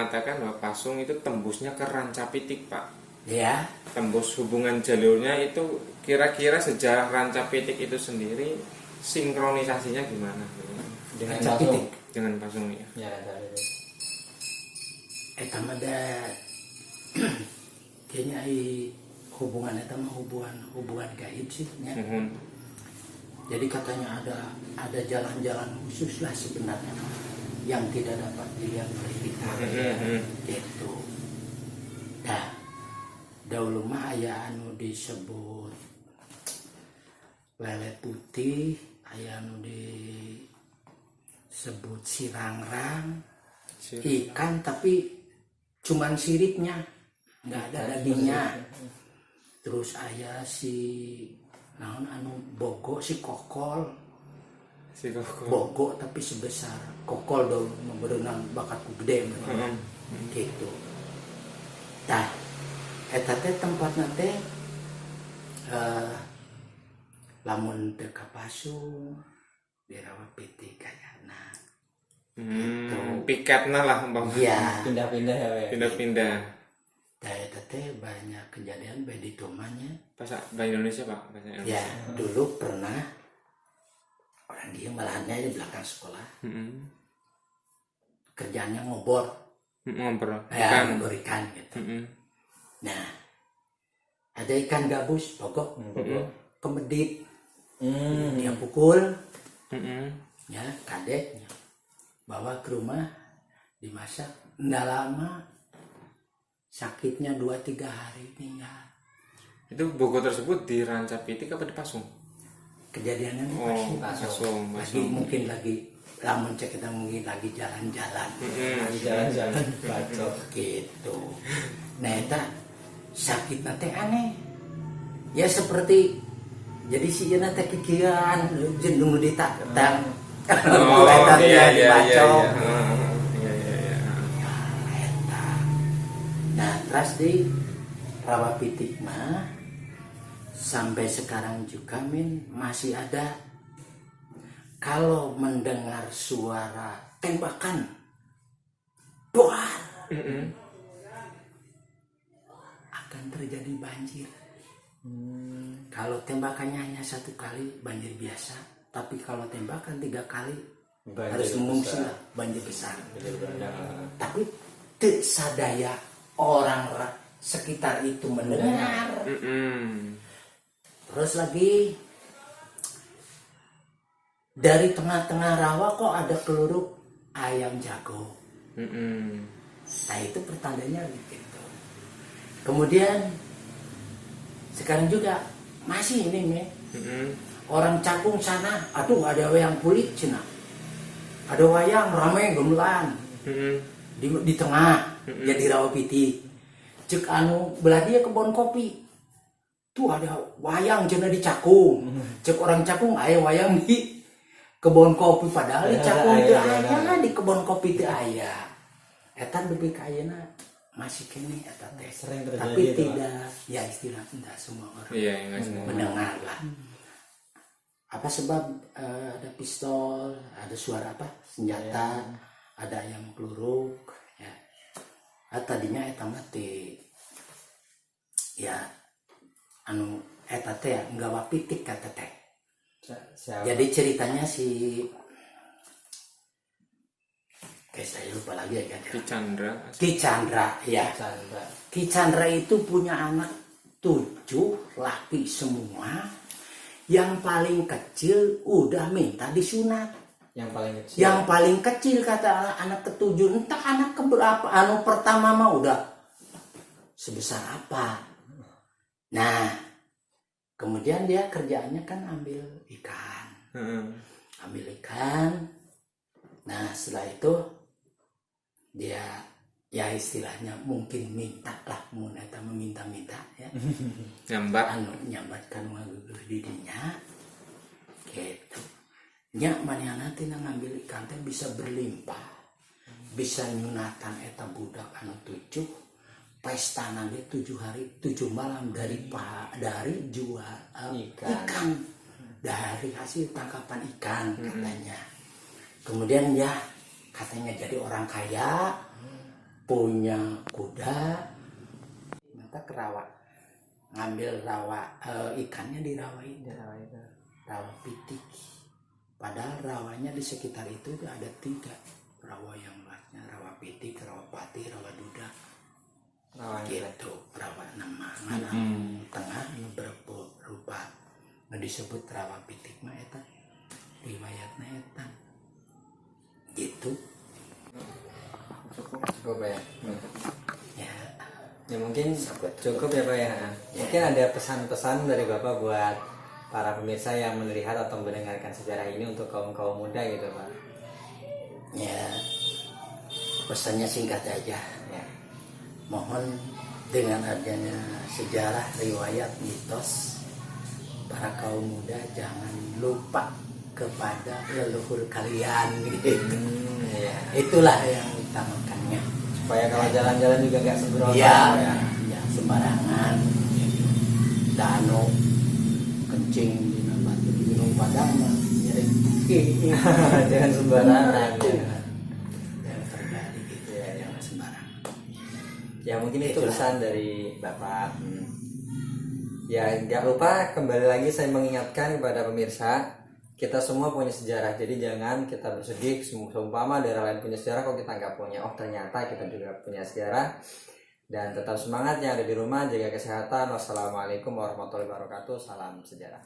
mengatakan bahwa Pasung itu tembusnya ke Rancapitik, Pak. Ya, Tembus hubungan jalurnya itu kira-kira sejarah Rancapitik itu sendiri sinkronisasinya gimana? Dengan Rancapitik. Pasung. Dengan Pasung ya. Ya, Rancapitik. eta mah da kayaknya hubungan eta mah hubungan gaib sih ya. Jadi katanya ada jalan-jalan khusus lah sebenarnya yang tidak dapat dilihat oleh kita. Gitu. Nah, dahulu mah aya anu disebut lele putih, aya anu disebut sirangrang, ikan tapi cuman siripnya, nggak ada dagingnya. Terus aya si naon anu bogo si kokol. Si Kokol. Bogo tapi sebesar kokol dong berenang bakatku gede gitu. Nah, eta teh tempatna teh lamun teu ka Pasung di Rancapitik kayana. Gitu. Piketna lah umpama. Iya. Pindah-pindah ya, Pak. Pindah-pindah. Nah, eta teh banyak kejadian bae di tomanya. Bahasa Indonesia, Pak. Bahasa Indonesia. Ya, dulu pernah orang dia malahannya di belakang sekolah. Kerjaannya ngobor. Ngobrol. Ya, ngobor ikan gitu. Nah, ada ikan gabus, pokok, kemedit. Dia pukul, ya, kadeknya. Bawa ke rumah, dimasak. Nggak lama, sakitnya 2-3 hari tinggal. Itu Bogor tersebut di Rancapitik apa di Pasung? Kejadiannya di Pasung. Lagi mungkin lagi lamun cek kita mungkin lagi jalan-jalan. Lagi jalan-jalan. Bacot. Gitu. Nah, eta sakit teh aneh. Ya seperti jadi si Yana teh kikiran jeung ditaketang. Eta dibacok. Iya. Eta. Nah, terus di Rancapitik mah sampai sekarang juga masih ada. Kalau mendengar suara tembakan doar akan terjadi banjir. Kalau tembakannya hanya 1 kali banjir biasa, tapi kalau tembakan 3 kali Banjir harus mengungsi besar. lah, banjir besar. Tapi Tapi teu sadaya orang sekitar itu mendengar. Terus lagi dari tengah-tengah rawa kok ada keluruk ayam jago. Nah, itu pertandanya gitu. Kemudian sekarang juga masih ini orang Cakung sana, aduh ada wayang kulit cina, ada wayang ramai gemelan di tengah jadi Rancapitik. Cek anu belah dia kebun kopi tuh ada wayang cina di Cakung. Cek orang Cakung aya wayang di kebun kopi, padahal di Cakung teu aya, di kebun kopi teu aya. Eta lebih kayana masih kene eta teh. Sering terjadi. Tapi itu, tidak ya istilah tidak semua orang Iya, semua. mendengar lah. Apa sebab ada pistol, ada suara apa? Senjata, ada ayam peluruk ya. Tadinya eta mati. Ya anu eta teh nggawa pitik kata teh. Jadi ceritanya si saya lupa lagi ya. Ki Chandra ya. Ki Chandra itu punya anak 7 laki semua. Yang paling kecil udah minta disunat. Yang paling kecil kata anak ke-7, entah anak keberapa, anu pertama mah udah sebesar apa. Nah, kemudian dia kerjaannya kan ambil ikan. Ambil ikan. Nah, setelah itu dia ya istilahnya mungkin minta lah, eta meminta-minta ya. Nyambatkan ngageugeuh didinya. Gitu. Nya manehna teh ngambil ikan teh bisa berlimpah. Bisa nyunatan eta budak anu 7. Pestana ge 7 hari 7 malam dari jual ikan. Dari hasil tangkapan ikan katanya. Kemudian ya katanya jadi orang kaya, punya kuda, maka ke rawa, ngambil rawa, ikannya di rawa itu, rawa pitik. Padahal rawanya di sekitar itu ada 3 rawa yang luasnya, rawa pitik, rawa pati, rawa duda. Gitu, rawa nama tengah berupa disebut rawa pitik mah eta riwayatna eta gitu. Cukup ya. Ya, Ya mungkin cukup ya Pak ya. Mungkin ada pesan-pesan dari Bapak buat para pemirsa yang melihat atau mendengarkan sejarah ini untuk kaum muda gitu Pak. ya pesannya singkat aja. Ya. Mohon dengan adanya sejarah, riwayat, mitos, para kaum muda jangan lupa kepada leluhur kalian gitu. Ya. Itulah yang utamakannya. Supaya kalau jalan-jalan juga nggak sembrono Ya, ya. ya sembarangan. Danau kencing di batu di Gunung Padang mah nyeri. Jangan sembarangan ya. Yang terjadi gitu ya, jangan sembarangan. Ya mungkin itu Itulah. pesan dari Bapak. Ya nggak lupa kembali lagi saya mengingatkan kepada pemirsa, kita semua punya sejarah. Jadi jangan kita bersedih seumpama daerah lain punya sejarah kok kita nggak punya. Oh ternyata kita juga punya sejarah. Dan tetap semangat yang ada di rumah, jaga kesehatan. Wassalamualaikum warahmatullahi wabarakatuh. Salam sejarah.